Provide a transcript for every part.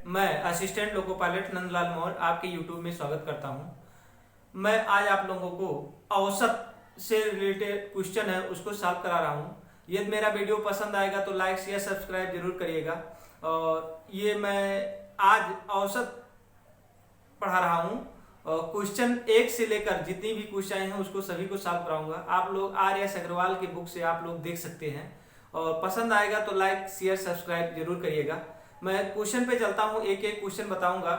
मैं assistant loco pilot Nandlal Maurya आपके YouTube में स्वागत करता हूं। मैं आज आप लोगों को औसत से रिलेटेड क्वेश्चन है उसको सॉल्व करा रहा हूं। यदि मेरा वीडियो पसंद आएगा तो लाइक शेयर सब्सक्राइब जरूर करिएगा। और ये मैं आज औसत पढ़ा रहा हूं। क्वेश्चन 1 से लेकर जितनी भी क्वेश्चन हैं उसको सभी को सॉल्व कराऊंगा। आप लोग RS अग्रवाल की बुक से आप लोग देख सकते हैं। और पसंद आएगा तो लाइक शेयर सब्सक्राइब जरूर करिएगा। मैं क्वेश्चन पे चलता हूँ, एक एक क्वेश्चन बताऊंगा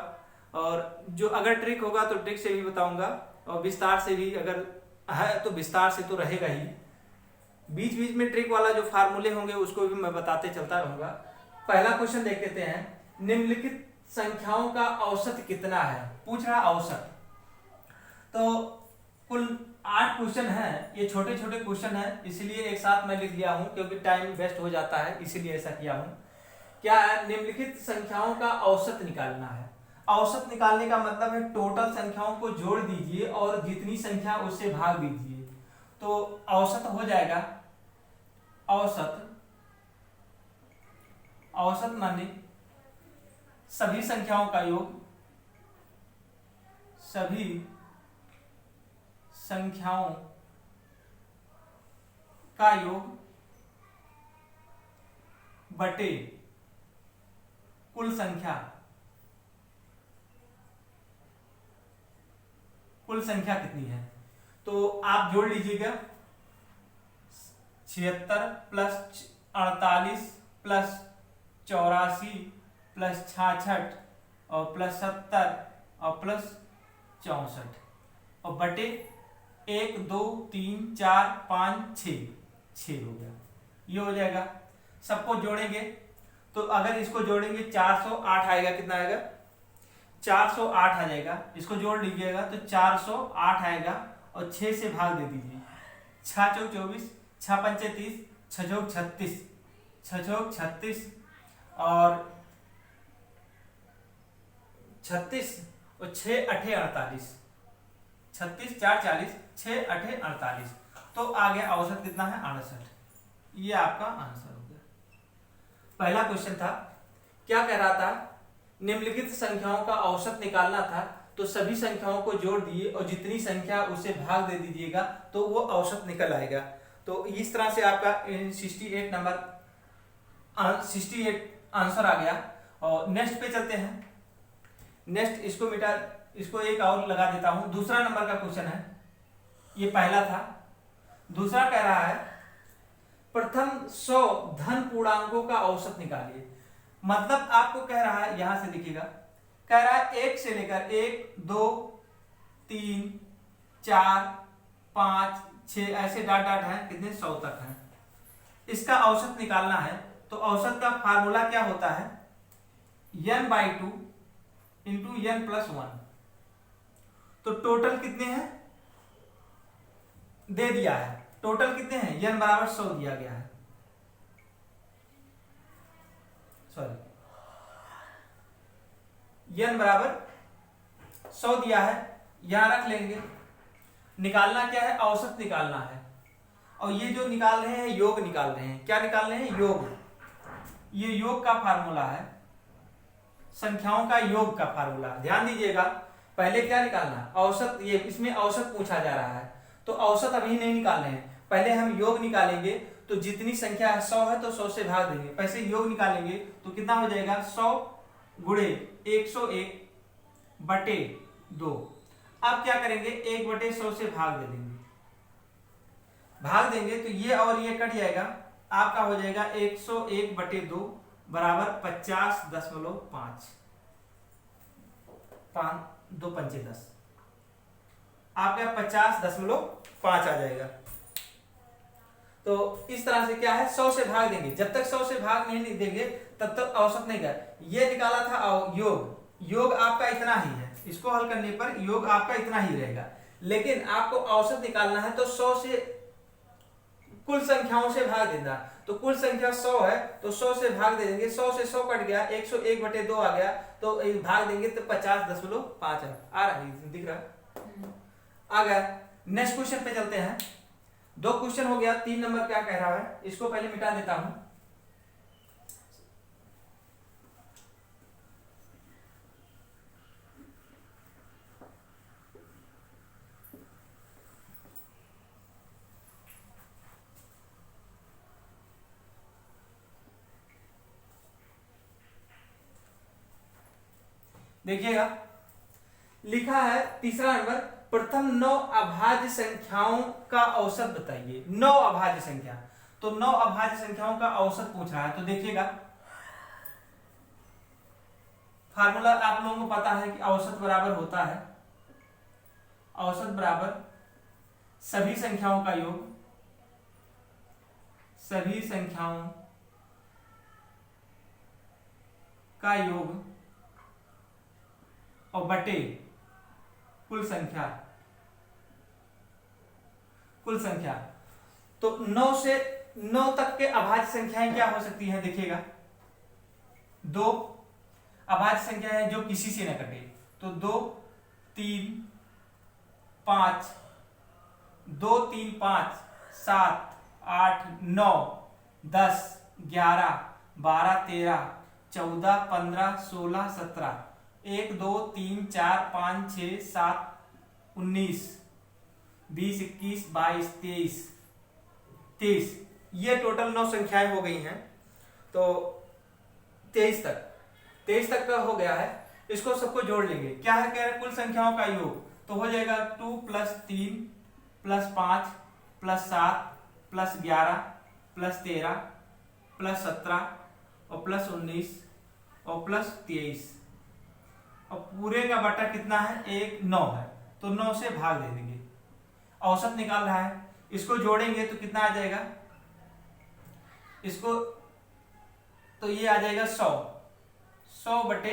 और जो अगर ट्रिक होगा तो ट्रिक से भी बताऊंगा और विस्तार से भी अगर है तो विस्तार से तो रहेगा ही। बीच बीच में ट्रिक वाला जो फार्मूले होंगे उसको भी मैं बताते चलता रहूंगा। पहला क्वेश्चन देख लेते हैं। निम्नलिखित संख्याओं का औसत कितना है, पूछ रहा औसत। तो कुल 8 क्वेश्चन हैं। ये छोटे छोटे क्वेश्चन हैं इसलिए एक साथ मैं लिख लिया हूं क्योंकि टाइम वेस्ट हो जाता है, इसीलिए ऐसा किया हूं। क्या है, निम्नलिखित संख्याओं का औसत निकालना है। औसत निकालने का मतलब है टोटल संख्याओं को जोड़ दीजिए और जितनी संख्या उससे भाग दीजिए तो औसत हो जाएगा। औसत औसत माने सभी संख्याओं का योग, सभी संख्याओं का योग बटे कुल संख्या। कुल संख्या कितनी है तो आप जोड़ लीजिएगा। 76 प्लस 48 प्लस 84 प्लस 66 और प्लस 70 और प्लस 64 और बटे 1 2 3 4 5 6 हो गया। ये हो जाएगा। सबको जोड़ेंगे तो अगर इसको जोड़ेंगे 408 आएगा। कितना आएगा? 408 आ जाएगा। इसको जोड़ लीजिएगा तो 408 आएगा और 6 से भाग दे दीजिए। 6 चौक 24, 6 पंचे 30, 6 चौक 36, 6 चौक 36 और 36 और 6 अठे 48, 36 4 40, 6 अठे 48 तो आ गया औसत कितना है? 68। ये आपका आंसर हो गया। पहला क्वेश्चन था, क्या कह रहा था? निम्नलिखित संख्याओं का औसत निकालना था तो सभी संख्याओं को जोड़ दिए और जितनी संख्या उसे भाग दे दीजिएगा तो वो औसत निकल आएगा। तो इस तरह से आपका 68 नंबर 68 आंसर आ गया। और नेक्स्ट पे चलते हैं। नेक्स्ट इसको मिटा, इसको एक और लगा देता हूं। दूसरा नंबर का क्वेश्चन है। ये पहला था। दूसरा कह रहा है प्रथम 100 धन पूर्णांकों का औसत निकालिए। मतलब आपको कह रहा है, यहां से देखिएगा, कह रहा है 1 से लेकर 1 2 3 4 5 6 ऐसे डाट डाट हैं, कितने 100 तक हैं। इसका औसत निकालना है तो औसत का फार्मूला क्या होता है? n/2 into n+1। तो टोटल कितने हैं दे दिया है। टोटल कितने हैं? n बराबर 100 दिया गया है। सॉरी, n बराबर 100 दिया है, यहां रख लेंगे। निकालना क्या है? औसत निकालना है। और ये जो निकाल रहे हैं योग निकाल रहे हैं। क्या निकाल रहे हैं? योग। ये योग का फार्मूला है, संख्याओं का योग का फार्मूला। ध्यान दीजिएगा, पहले क्या निकालना है? औसत। ये इसमें औसत पूछा जा रहा है तो औसत अभी नहीं निकाल रहे हैं, पहले हम योग निकालेंगे। तो जितनी संख्या 100 है तो 100 से भाग देंगे। पैसे योग निकालेंगे तो कितना हो जाएगा? 100 गुणे 101 बटे 2। अब क्या करेंगे? 1/100 से भाग दे देंगे। भाग देंगे तो ये और ये कट जाएगा। आपका हो जाएगा 101/2 बराबर 50.5। 2 पंचे 10, आपका 50.5 आ जाएगा। तो इस तरह से क्या है? 100 से भाग देंगे। जब तक 100 से भाग नहीं देंगे तब तक औसत नहीं गया। ये निकाला था योग। योग आपका इतना ही है। इसको हल करने पर योग आपका इतना ही रहेगा। लेकिन आपको औसत निकालना है तो 100 से कुल संख्याओं से भाग देना। तो कुल संख्या 100 है तो 100 से भाग दे देंगे। 100 से 100 कट गया, 101/2 आ गया तो भाग देंगे तो 50.5 आ रहा है। दिख रहा है? आ गया। नेक्स्ट क्वेश्चन पे चलते हैं। 2 क्वेश्चन हो गया। 3 नंबर क्या कह रहा है, इसको पहले मिटा देता हूं। देखिएगा, लिखा है तीसरा नंबर, प्रथम 9 अभाज्य संख्याओं का औसत बताइए। 9 अभाज्य संख्या, तो 9 अभाज्य संख्याओं का औसत पूछ रहा है। तो देखिएगा, फार्मूला आप लोगों को पता है कि औसत बराबर होता है, औसत बराबर सभी संख्याओं का योग, सभी संख्याओं का योग और बटे कुल संख्या, कुल संख्या। तो 9 से 9 तक के अभाज्य संख्याएं क्या हो सकती हैं? देखिएगा, 2 अभाज्य संख्या है जो किसी से न कटे, तो 2 3 5, 2 3 5 7 8 9 10 11 12 13 14 15 16 17, 1 2 3 4 5 6 7 19 20 21 22 23, ये टोटल 9 संख्याएं हो गई हैं। तो 23 तक का हो गया है। इसको सबको जोड़ लेंगे। क्या है, कह रहे कुल संख्याओं का योग, तो हो जाएगा 2 + 3 + 5 + 7 + 11 + 13 + 17 और +19 और +23, और पूरे का बटा कितना है? 1 9 है, तो 9 से भाग दे देंगे। औसत निकाल रहा है, इसको जोड़ेंगे तो कितना आ जाएगा? इसको तो ये आ जाएगा 100 बटे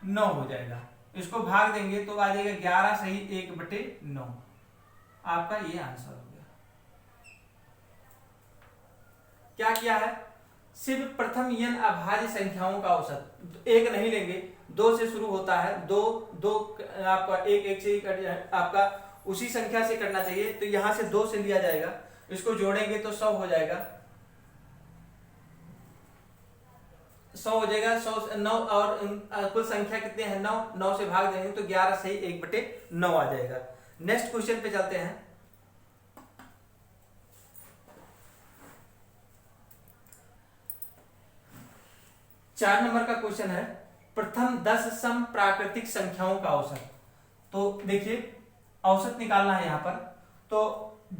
9 हो जाएगा। इसको भाग देंगे तो आ जाएगा 11 सही 1 बटे 9। आपका ये आंसर हो गया। क्या किया है? सिर्फ प्रथम n अभाज्य संख्याओं का औसत, एक नहीं लेंगे, 2 से शुरू होता है, 2 2 आपका 1 1 से ही कट जाए, आपका उसी संख्या से करना चाहिए, तो यहां से 2 से लिया जाएगा। इसको जोड़ेंगे तो 100 हो जाएगा, 100 हो जाएगा। 100 9 और कुल संख्या कितने हैं? 9 9 से भाग देंगे तो 11 सही 1 बटे 9 आ जाएगा। नेक्स्ट क्वेश्चन पे चलते हैं। चार नंबर का क्वेश्चन है, प्रथम 10 सम प्राकृतिक संख्याओं का औसत। तो देखिए, औसत निकालना है यहां पर। तो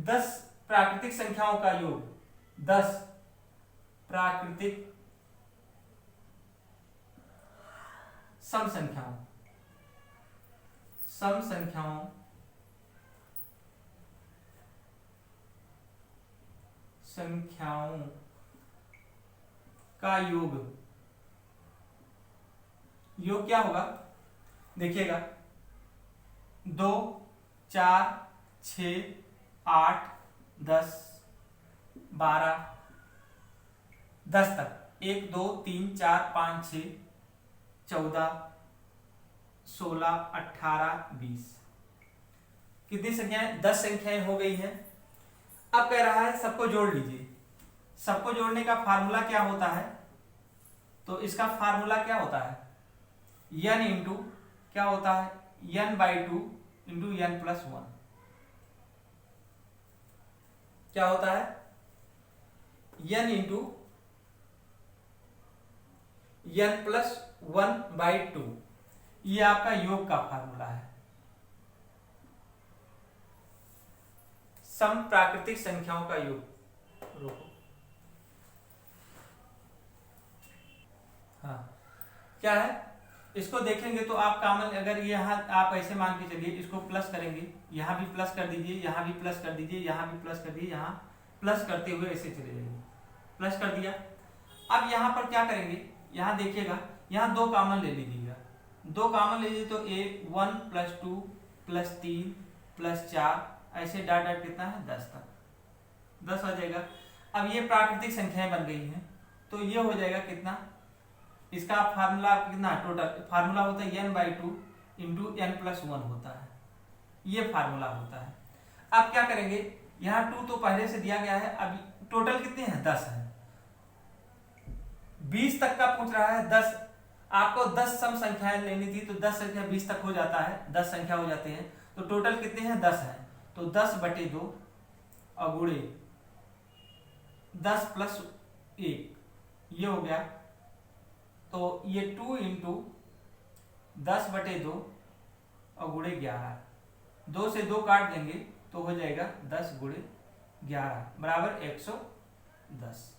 10 प्राकृतिक संख्याओं का योग, 10 प्राकृतिक सम संख्याओं का योग क्या होगा? देखिएगा, 2 4 6 8 10 12 10 तक, 1 2 3 4 5 6 14 16 18 20, कितनी संख्याएं? 10 संख्याएं हो गई हैं। अब कह रहा है सबको जोड़ लीजिए। सबको जोड़ने का फार्मूला क्या होता है? तो इसका फार्मूला क्या होता है? n इंटू क्या होता है? n/2 into n+1। क्या होता है? n इंटू n+1/2, ये आपका योग का फार्मूला है। सम प्राकृतिक संख्याओं का योग। रोको, हाँ क्या है? इसको देखेंगे तो आप कॉमन, अगर यहाँ आप ऐसे मान के चलिए, इसको प्लस करेंगे, यहाँ भी प्लस कर दीजिए, यहाँ भी प्लस कर दीजिए, यहाँ भी प्लस कर दीजिए, यहाँ प्लस करते हुए ऐसे चले जाइए। प्लस कर दिया। अब यहाँ पर क्या करेंगे? यहाँ देखिएगा, यहाँ 2 कॉमन ले लीजिएगा। 2 कॉमन ले लीजिए तो 1 + 2 + 3 + 4 ऐसे डाट डाट कितना है? 10 तक, 10 आ जाएगा। अब ये प्राकृतिक संख्याएं बन गई हैं, तो ये हो जाएगा कितना? इसका फार्मूला कितना? टोटल फार्मूला होता है n/2 इंटू n+1 होता है, ये फार्मूला होता है। अब क्या करेंगे? यहाँ 2 तो पहले से दिया गया है, अब टोटल कितने हैं? 10 है। 20 तक का पूछ रहा है। 10 आपको 10 सम संख्याएं लेनी थी, तो 10 संख्या 20 तक हो जाता है, 10 संख्या हो जाते हैं। तो टोटल कितने हैं? 10 है, तो 10/2 और गुणे 10 + 1, ये हो गया। तो ये 2 इंटू 10/2 और गुणे 11, 2 से 2 काट देंगे तो हो जाएगा 10 गुणे 11 बराबर 110।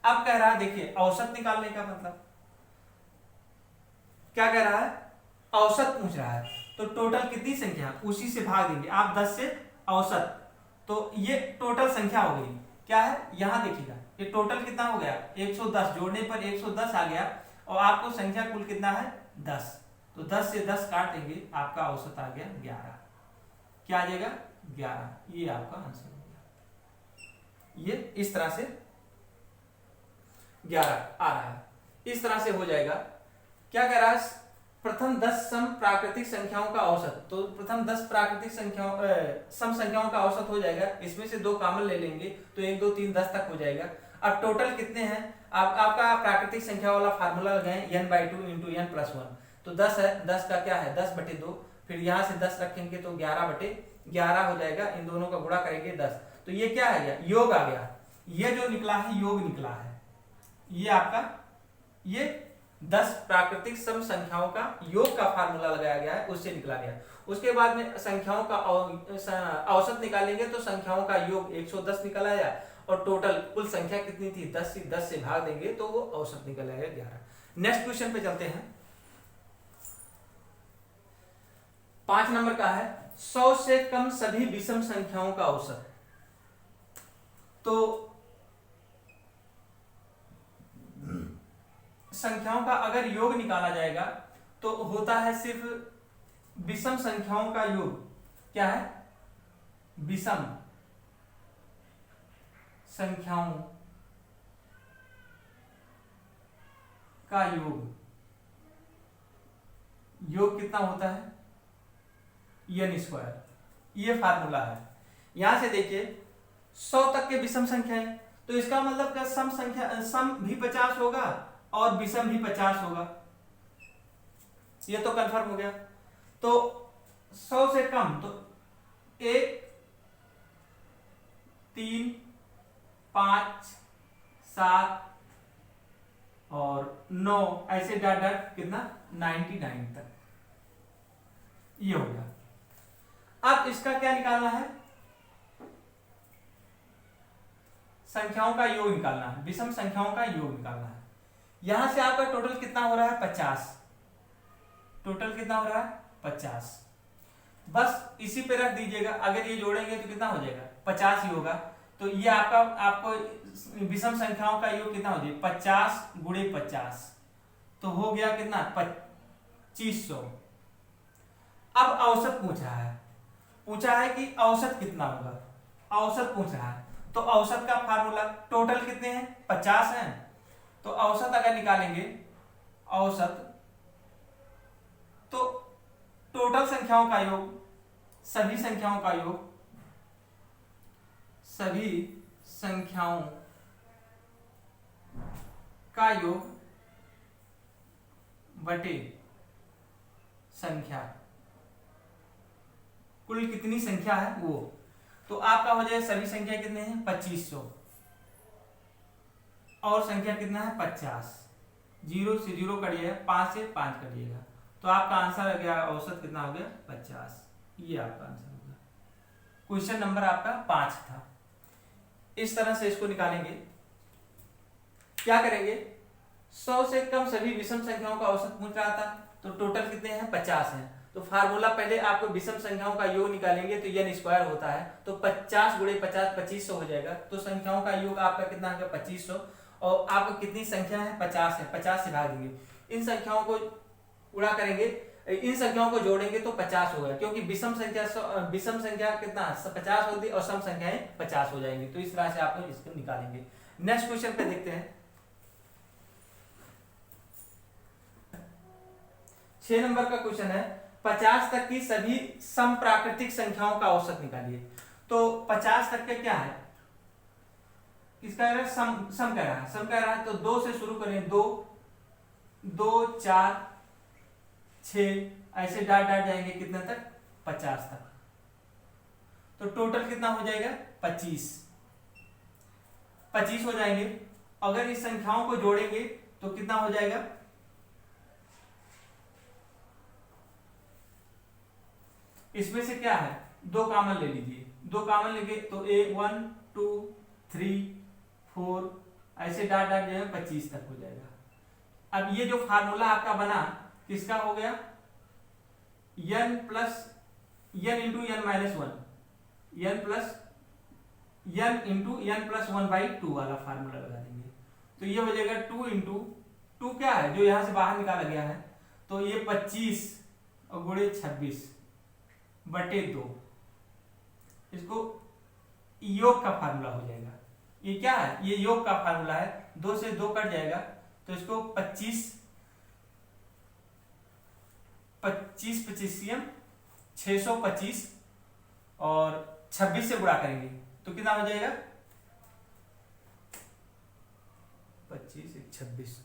अब कह रहा है, देखिए औसत निकालने का मतलब क्या कह रहा है, औसत पूछ रहा है। तो टोटल कितनी संख्या उसी से भाग देंगे आप 10 से औसत, तो ये टोटल संख्या हो गई। क्या है यहां देखिएगा, ये टोटल कितना हो गया 110, जोड़ने पर 110 आ गया और आपको संख्या कुल कितना है 10, तो 10 से 10 काट देंगे आपका औसत आ गया 11। क्या आ जाएगा 11, ये आपका आंसर हो गया। ये इस तरह से 11 आ रहा है, इस तरह से हो जाएगा। क्या कह रहा है, प्रथम 10 सम प्राकृतिक संख्याओं का औसत, तो प्रथम 10 प्राकृतिक संख्याओं सम संख्याओं का औसत हो जाएगा, इसमें से 2 कॉमन ले लेंगे तो 1 2 3 10 तक हो जाएगा। अब टोटल कितने हैं, आपका प्राकृतिक संख्या वाला फार्मूला लगाएं n/2 × n+1, तो 10 है, 10 का क्या है 10/2, फिर यहां से 10 रखेंगे तो 11/11 हो जाएगा, इन दोनों का गुणा करेंगे 10, तो ये क्या है योग आ गया। ये जो निकला है योग निकला है, ये आपका ये 10 प्राकृतिक सम संख्याओं का योग का फार्मूला लगाया गया है, उससे निकला गया। उसके बाद में संख्याओं का औसत निकालेंगे तो संख्याओं का योग 110 निकल आया और टोटल कुल संख्या कितनी थी 10 से भाग देंगे तो वो औसत निकल आएगा 11। नेक्स्ट क्वेश्चन पे चलते हैं। 5 नंबर का है 100 से कम सभी विषम संख्याओं का औसत। तो संख्याओं का अगर योग निकाला जाएगा तो होता है सिर्फ विषम संख्याओं का योग। क्या है विषम संख्याओं का योग, योग कितना होता है n², ये फार्मूला है। यहां से देखिए 100 तक के विषम संख्याएं, तो इसका मतलब क्या सम भी 50 होगा और विषम भी 50 होगा, ये तो कंफर्म हो गया। तो 100 से कम तो 1 3 5 7 और 9 ऐसे डॉट डॉट कितना 99 तक, ये हो गया। अब इसका क्या निकालना है, संख्याओं का योग निकालना है, विषम संख्याओं का योग निकालना है। यहां से आपका टोटल कितना हो रहा है 50, टोटल कितना हो रहा है 50, बस इसी पे रख दीजिएगा। अगर ये जोड़ेंगे तो कितना हो जाएगा 50 ही होगा। तो ये आपको विषम संख्याओं का योग कितना हो जाएगा 50 गुणे 50, तो हो गया कितना 2500। अब औसत पूछा है कि औसत कितना होगा, औसत पूछ रहा है। तो औसत का फार्मूला, टोटल कितने हैं 50 हैं, तो औसत अगर निकालेंगे औसत तो टोटल संख्याओं का योग, सभी संख्याओं का योग, सभी संख्याओं का योग बटे संख्या, कुल कितनी संख्या है वो। तो आपका हो जाए सभी संख्या कितने हैं 2500 और संख्या कितना है 50, 0 से 0 कटिएगा, 5 से 5 कटिएगा, तो आपका आंसर आ गया औसत कितना हो गया 50। ये आपका आंसर हो गया। क्वेश्चन नंबर आपका 5 था। इस तरह से इसको निकालेंगे। क्या करेंगे 100 से कम सभी विषम संख्याओं का औसत पूछ रहा था, तो टोटल कितने हैं 50 हैं। तो फार्मूला पहले आपको विषम संख्याओं का योग निकालेंगे तो n² होता है, तो 50 गुणे 50 2500 हो जाएगा। तो संख्याओं का योग आपका कितना आ गया 2500 और आपको कितनी संख्या है 50 है, 50 से भाग देंगे। इन संख्याओं को गुणा करेंगे, इन संख्याओं को जोड़ेंगे तो 50 होगा, क्योंकि विषम संख्या कितना 50 होती है और सम संख्याएं 50 हो जाएंगी। तो इस तरह से आप इसको निकालेंगे। नेक्स्ट क्वेश्चन पे देखते हैं। 6 नंबर का क्वेश्चन है 50 तक की सभी सम प्राकृतिक संख्याओं का औसत निकालिए। तो 50 तक के क्या है, इसका सम कह रहा है, तो 2 से शुरू करें, 2 2 4 6 ऐसे डाट जाएंगे कितने तक 50 तक। तो टोटल कितना हो जाएगा 25 हो जाएंगे। अगर इस संख्याओं को जोड़ेंगे तो कितना हो जाएगा इसमें से क्या है, 2 कॉमन ले लीजिए, 2 कॉमन लेंगे तो 1 2 3 4 ऐसे डाट डाट जो है 25 तक हो जाएगा। अब ये जो फार्मूला आपका बना किसका हो गया, n plus n into n minus one, n plus n into n plus 1/2 वाला फार्मूला लगा देंगे। तो ये हो जाएगा 2 इंटू 2 क्या है जो यहां से बाहर निकाला गया है, तो ये 25 और गुणे 26 बटे 2, इसको योग का फार्मूला हो जाएगा। ये क्या है, ये योग का फार्मूला है, 2 से 2 कट जाएगा तो इसको 25 25 625 और 26 से गुणा करेंगे तो कितना हो जाएगा, 25 26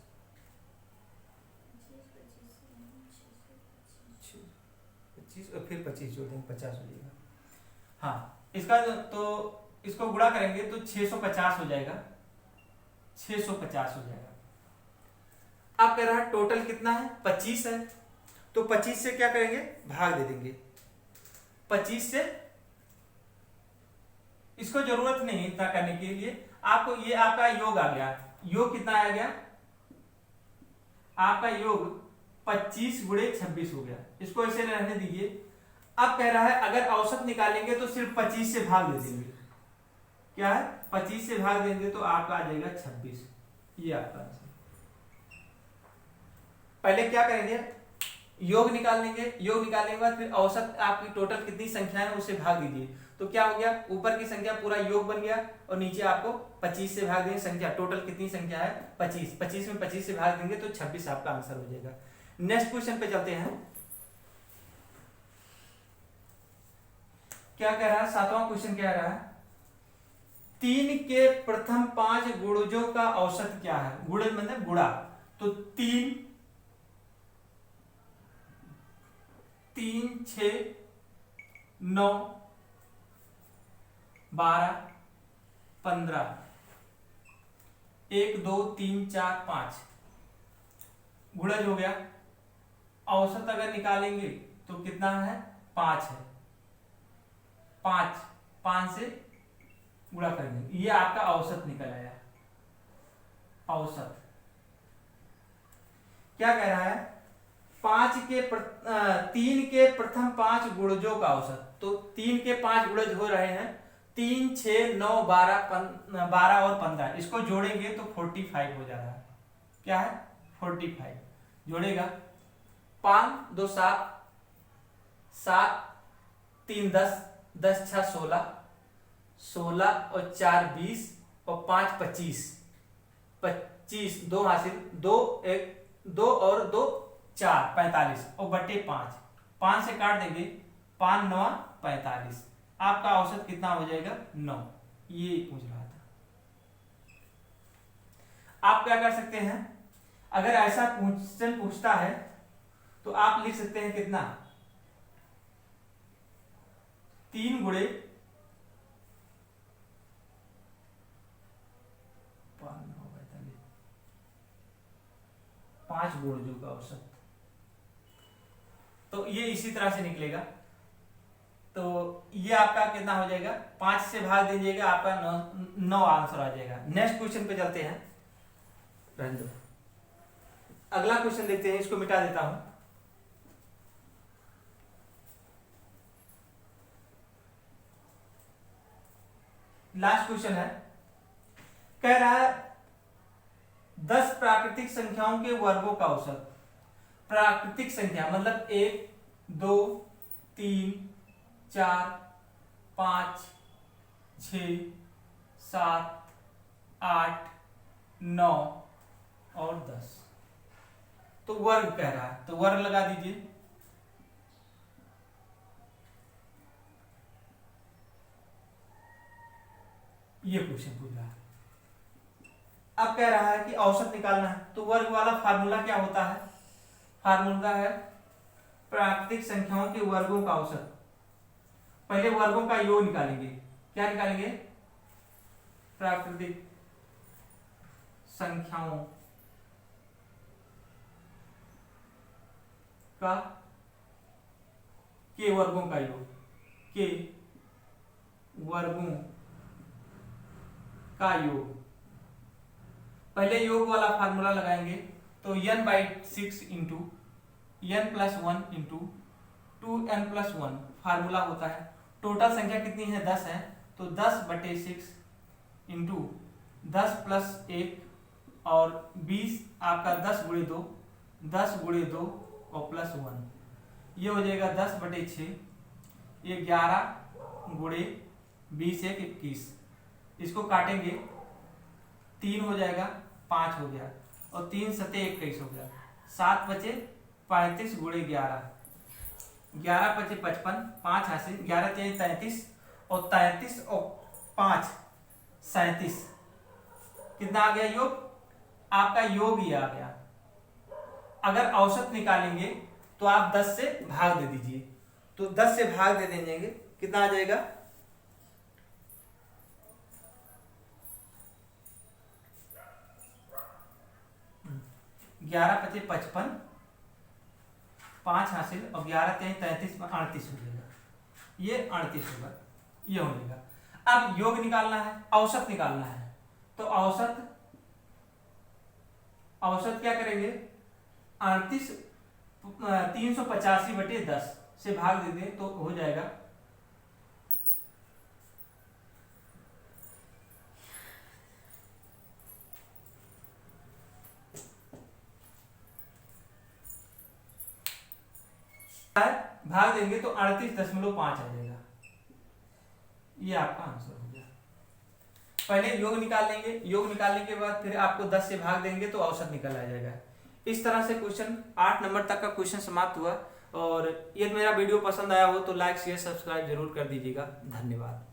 25 और फिर 25 जोड़ देंगे 50 हो जाएगा। हाँ, इसका तो इसको गुणा करेंगे तो 650 हो जाएगा, 650 हो जाएगा। अब कह रहा है टोटल कितना है, 25 है, तो 25 से क्या करेंगे, भाग दे देंगे। 25 से इसको जरूरत नहीं है इतना करने के लिए, आपको ये आपका योग आ गया, योग कितना आ गया, आपका योग 25 गुणे 26 हो गया, इसको ऐसे रहने दीजिए। अब कह रहा है अगर औसत निकालेंगे तो सिर्फ 25 से भाग दे देंगे, क्या है 25 से भाग देंगे तो आपका आ जाएगा 26, ये आपका आंसर। पहले क्या करेंगे, योग निकाल लेंगे, योग निकालने के बाद फिर औसत आपकी टोटल कितनी संख्या है उससे भाग दीजिए, तो क्या हो गया, ऊपर की संख्या पूरा योग बन गया और नीचे आपको 25 से भाग देंगे, संख्या टोटल कितनी संख्या है 25, 25 में 25 से भाग देंगे तो 26 आपका आंसर हो जाएगा। नेक्स्ट क्वेश्चन पे चलते हैं, क्या कह रहा है, 7वां क्वेश्चन कह रहा है 3 के प्रथम 5 गुणजों का औसत क्या है, गुणज मतलब गुणा, तो 3 6 9 12 15 1 2 3 4 5 गुणज हो गया। औसत अगर निकालेंगे तो कितना है, 5 है, 5 से गुणा करेंगे, ये आपका औसत निकल आया। औसत क्या कह रहा है, 3 के प्रथम 5 गुणजों का औसत, तो 3 के 5 गुणज हो रहे हैं 3 6 9 12 और 15, इसको जोड़ेंगे तो 45 हो जा रहा है, क्या है 45 जोड़ेगा, 5 2 7 7 3 10 10 6 16 16 और 4 20 और 5 25 25 2 हासिल 2 1 2 और 2 4 45 और बटे 5 से काट देंगे, 5 9 45, आपका औसत कितना हो जाएगा 9, ये पूछ रहा था। आप क्या कर सकते हैं, अगर ऐसा क्वेश्चन पूछता है तो आप लिख सकते हैं कितना, 3 गुणे 5 गुणजों का औसत, तो ये इसी तरह से निकलेगा, तो ये आपका कितना हो जाएगा, 5 से भाग दीजिएगा आपका 9 आंसर आ जाएगा। नेक्स्ट क्वेश्चन पे चलते हैं, रहने दो, अगला क्वेश्चन देखते हैं, इसको मिटा देता हूं। लास्ट क्वेश्चन है, कह रहा है 10 प्राकृतिक संख्याओं के वर्गों का औसत, प्राकृतिक संख्या मतलब 1 2 3 4 5 6 7 8 9 और 10, तो वर्ग कह रहा है, तो वर्ग लगा दीजिए। ये क्वेश्चन पूछ रहा है, अब कह रहा है कि औसत निकालना है, तो वर्ग वाला फार्मूला क्या होता है, फार्मूला है प्राकृतिक संख्याओं के वर्गों का औसत। पहले वर्गों का योग निकालेंगे, क्या निकालेंगे, प्राकृतिक संख्याओं का के वर्गों का योग, के वर्गों का योग। पहले योग वाला फार्मूला लगाएंगे तो n/6 into n+1 into 2n+1 formula होता है। टोटल संख्या कितनी है 10 है, तो 10/6 इंटू 10 + 1 और 20 आपका 10×2, 10×2 और +1, ये हो जाएगा 10/6, ये 11×20 = 21। इसको काटेंगे 3 हो जाएगा, 5 हो गया और 3 × 7 = 21 हो गया। 7 बचे 35 × 11, 11 × 5 = 55, 5 हासिल, 11 × 3 = 33 और 33 और 5 = 37। कितना आ गया योग? आपका योग ही आ गया। अगर औसत निकालेंगे तो आप 10 से भाग दे दीजिए, तो 10 से भाग दे देंगे, कितना आ जाएगा? 11 × 5 = 55, 5 हासिल और 11 × 3 = 33, 38 हो जाएगा। ये 38 होगा, ये हो जाएगा। अब योग निकालना है, औसत निकालना है, तो औसत क्या करेंगे? 38 385/10 से भाग दे दें तो हो जाएगा 38.5 आ जाएगा। ये आपका आंसर हो गया। पहले योग निकाल लेंगे, योग निकालने के बाद फिर आपको 10 से भाग देंगे तो औसत निकल आ जाएगा। इस तरह से क्वेश्चन 8 नंबर तक का क्वेश्चन समाप्त हुआ। और यदि मेरा वीडियो पसंद आया हो तो लाइक शेयर सब्सक्राइब जरूर कर दीजिएगा। धन्यवाद।